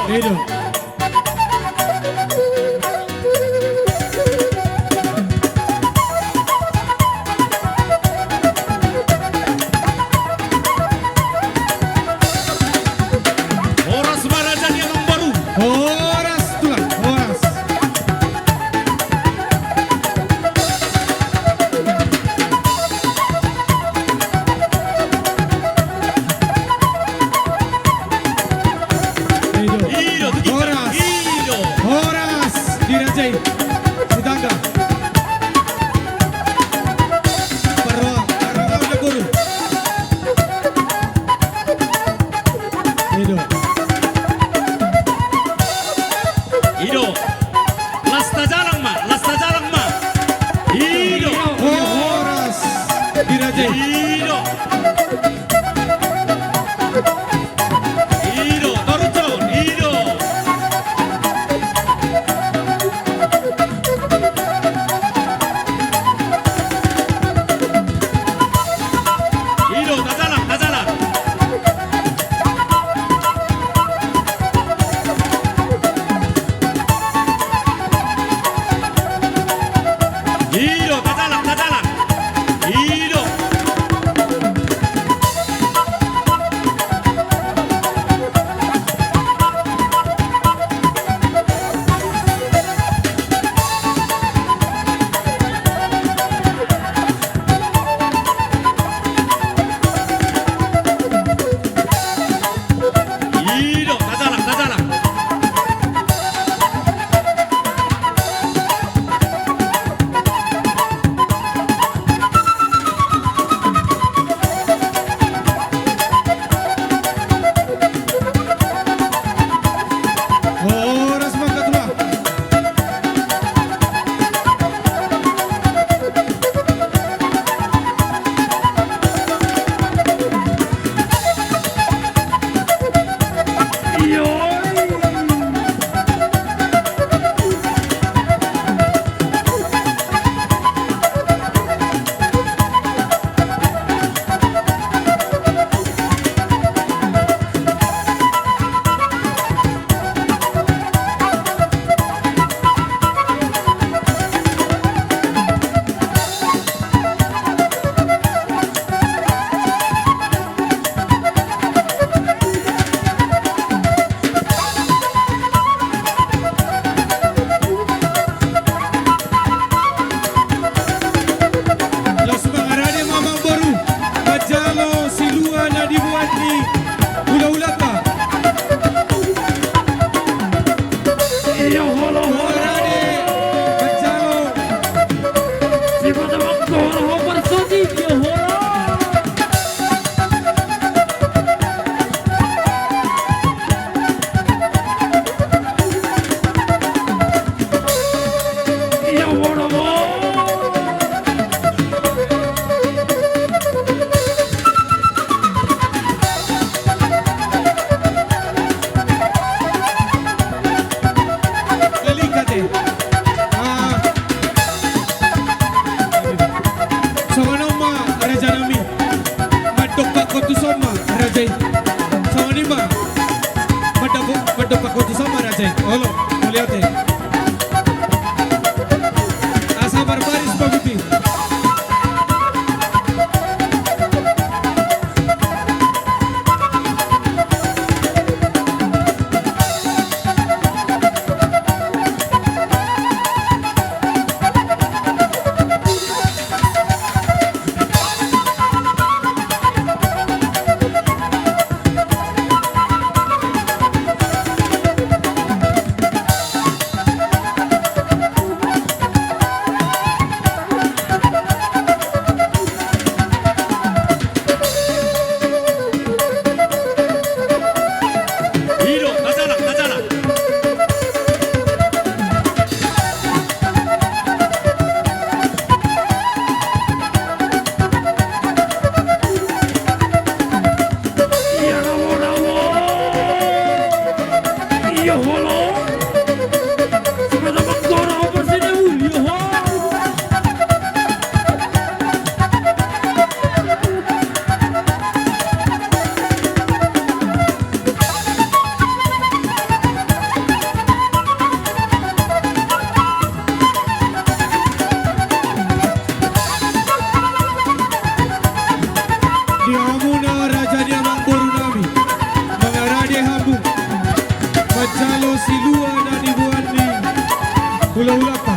Itu. Horas Barajan yang baru. Horas tulang, horas. Itu. Iro, tu kita. Horas. Iro. Horas dirajai. Sudangga. Parwa udah guru. Itu. Iro. Lasta jalang ma, lasta jalang ma. Iro. Horas dirajai. Iro. Iro, Torujon, Iro. Iro, tajalang, tajalang. Iro, tajalang, tajalang. Iro. Iro, tajalang, tajalang. Horas magkatula. Los Mangarani Mamang Baru Majalo Silua dibuat di Ula-Ulata. Mangarani Majalo Delikate. Samanoma Rajanami Madokka Kotusoma Rajai. Samanima Madokka Kotusoma Rajai. Halo, melihat ya. Asa barbaris baguti. Hula-hula pa.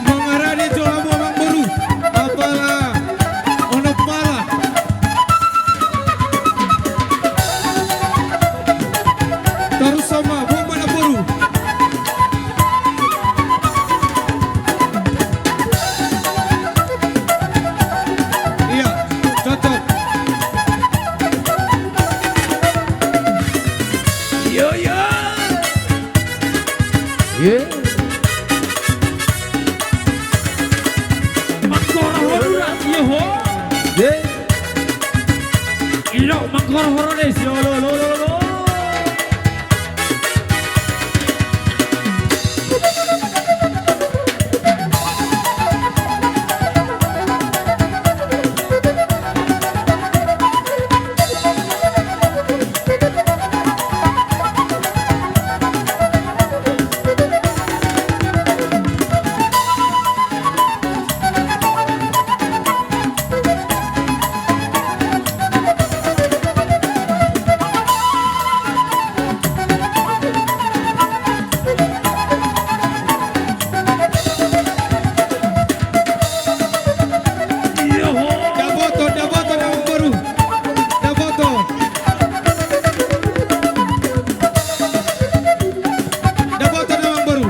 Mangarani Johamu Amang Boru. Apalah Onop Mala. Terus sama Bumana Boru. Iya, cocok. Yo yo. Yeah. Mangkoro horora yo ho. Yeah. Ilo mangkoro horora desu yo lo lo lo lo. Yo ho. Daboto Amang Boru. Daboto. Daboto Amang Boru.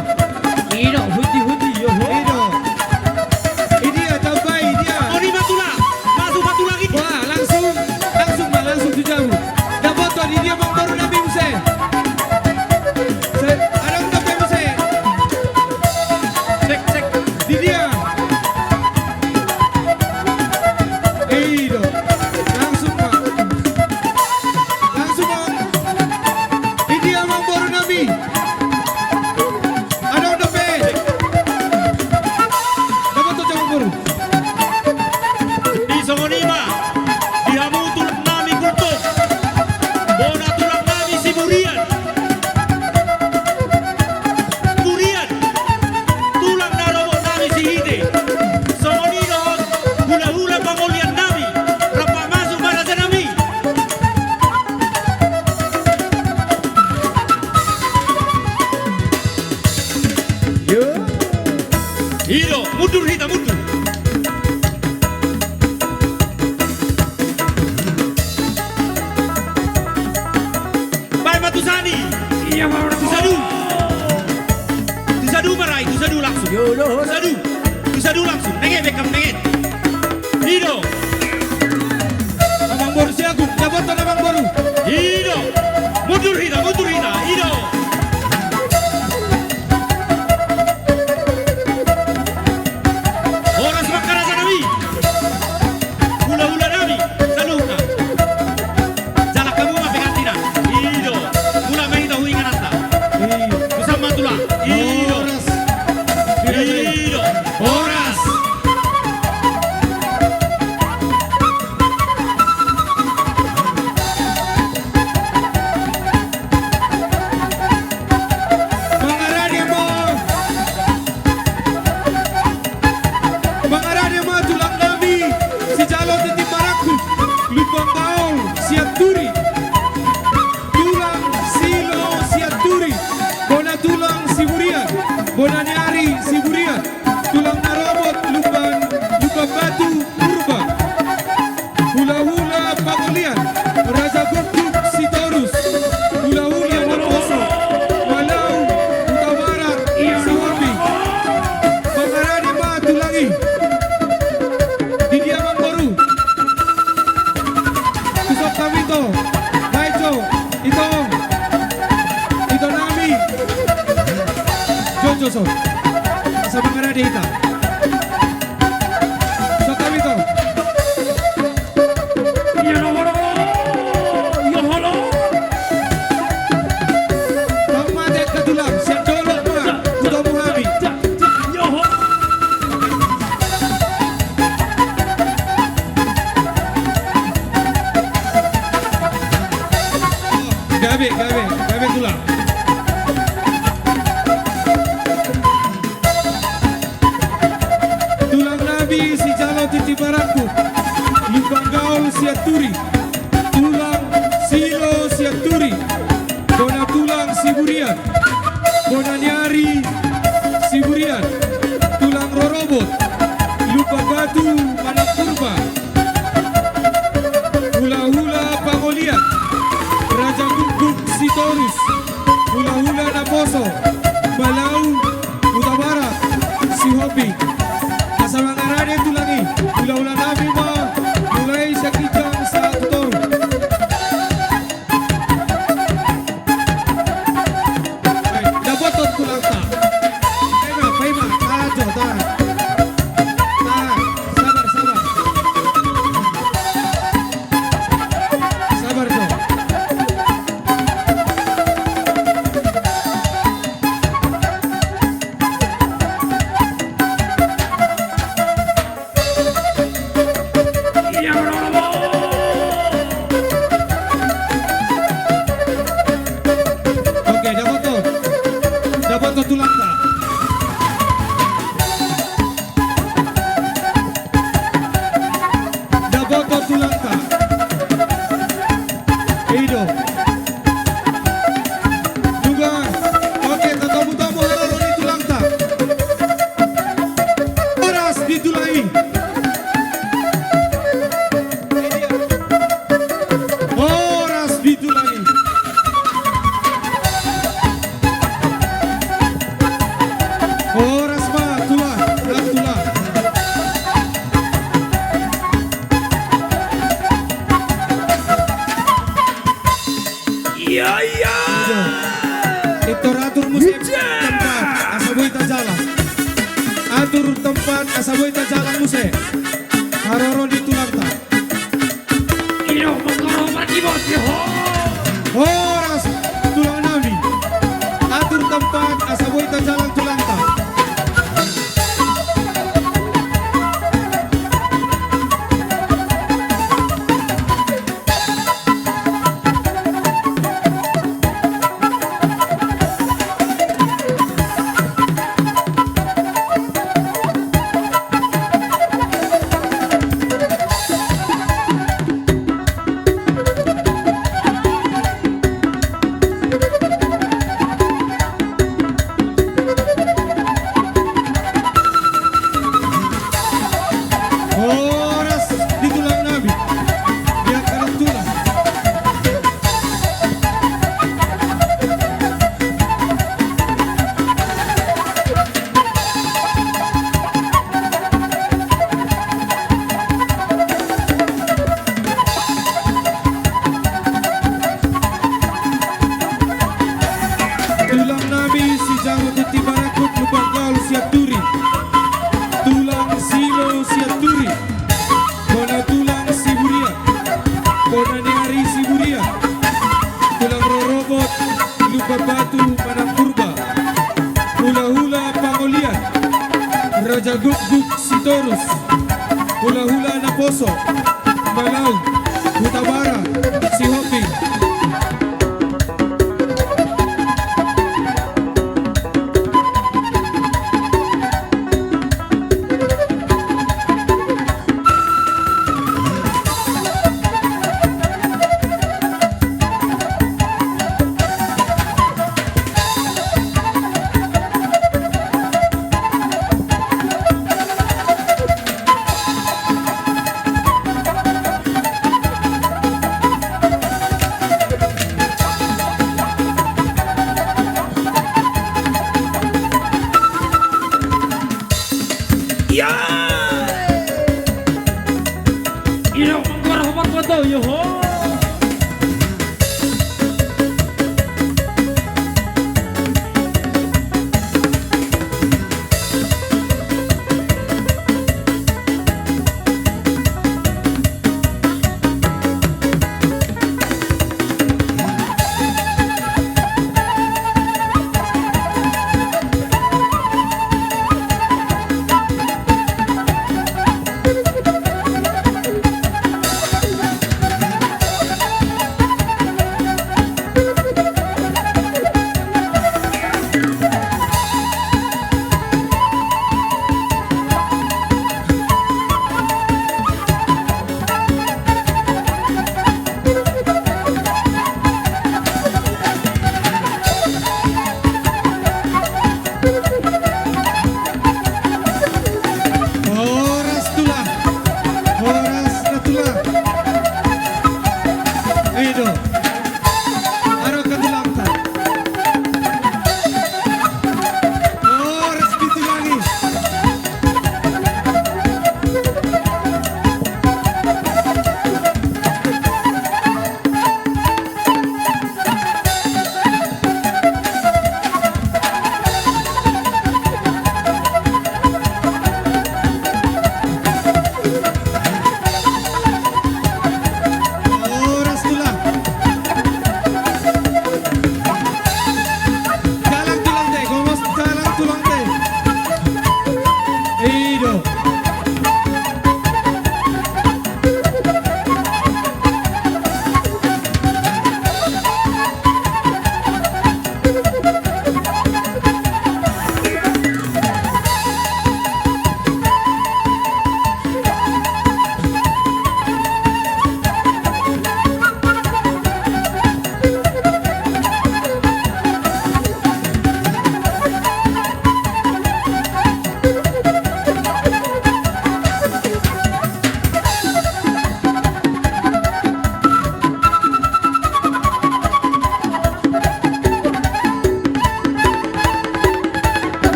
Ilo huti huti yo ho. Ido. Idia tambah Idia. Oni Matula. Masuk satu lagi. Wah, langsung Mbak, langsung dijauh. Daboto Idia Amang Boru Nabi Muse. Ada untuk Muse. Cek cek. Idia. Ido. Langsung Mbak. Langsung Mbak. Idia Amang Boru Nabi. Ada untuk Daboto Amang Boru. Di Songonima. Di Hamu tulang nami kultum. Bona tulang nami si Burian. Burian. Tulang narobo nami si Hide. Songonino. Hula-hula pangolian nami. Rapa masuk para nami. Yo. Hiro. Mundur Hita mundur. Baik Matusani. Iya mau Tusadu. Tusadu marai. Tusadu langsung. Yo lo. Tusadu. Tusadu langsung. Nenget bekam nenget. Hiro. Amang Boru Siagung. Daboto Amang Boru. Hiro. Mundur Hita. Mundur Hita. Hiro. Horas Makaraja nami. Hula-hula nami. Saluna. Jala kamu mah pegantina. Hiro. Hula main tahu ingat anta. Iya. Bisa matula. Hiro. Horas. Bonaniari Siburian, Tulang Narobot Luban Batu Purba, Hula Hula Pagolian, Raja Guguk Sitorus, Hula Hula Naposo, Malau Utawara Siwapi, Pangarani Ma Tulangi, Didiamang Baru, Kusok Kamito, Maicho, Itong, Itonami, Jojo sa Pangarani Ita. Kusok Kamito, Pangmadet Katulang, Siandolo Ma, Kuto Muhammad. Gabe tulang. Tulang Nabi si Jalo Titi Baraku, Lubang Gaul Siaturi, Tulang Silo Siaturi, Bona Tulang Siburian, Bonaniari Siburian, Tulang Rorobot, Lupa Batu Manapurba, Hula Hula Pangolian, Raja Guguk Sitorus, Hula Hula Naposo, Balau Utawara, Sihopi, Kasamangarane Tulangi, Hula Hula Nabi Ma, mulai Syakijang sa Tutor. Dabotot tulang ta. Paima, tajo, ta. Sabar. Sabar, Jo. Oke, dabotot tulang ta. Dabotot tulang ta. Eido. Juga. Oke, tatamu-tamu hararo di tulang ta. Oras ditulai. Oras ditulai. Oras Ma, tulah. Atur musim tempat asaboy ta jalan. Atur tempat asaboy ta jalan muse. Haroro di tulang ta. Oras tulang Nabi. Atur tempat asaboy ta jalan tulang ta. Oras di tulang Nabi. Dia kanan tulang. Tulang Nabi si Jawa Tuti Barakut Lubang Gaul Siaturi, Tulang Silo Siaturi, Bona Tulang Siburia, Bonaniari Siburia, Tulang Rorobot Lupa Batu Manapurba, Hula Hula Pangolian, Raja Guguk Sitorus, Hula Hula Naposo, Malau Utawara Sihopi. Yo ho.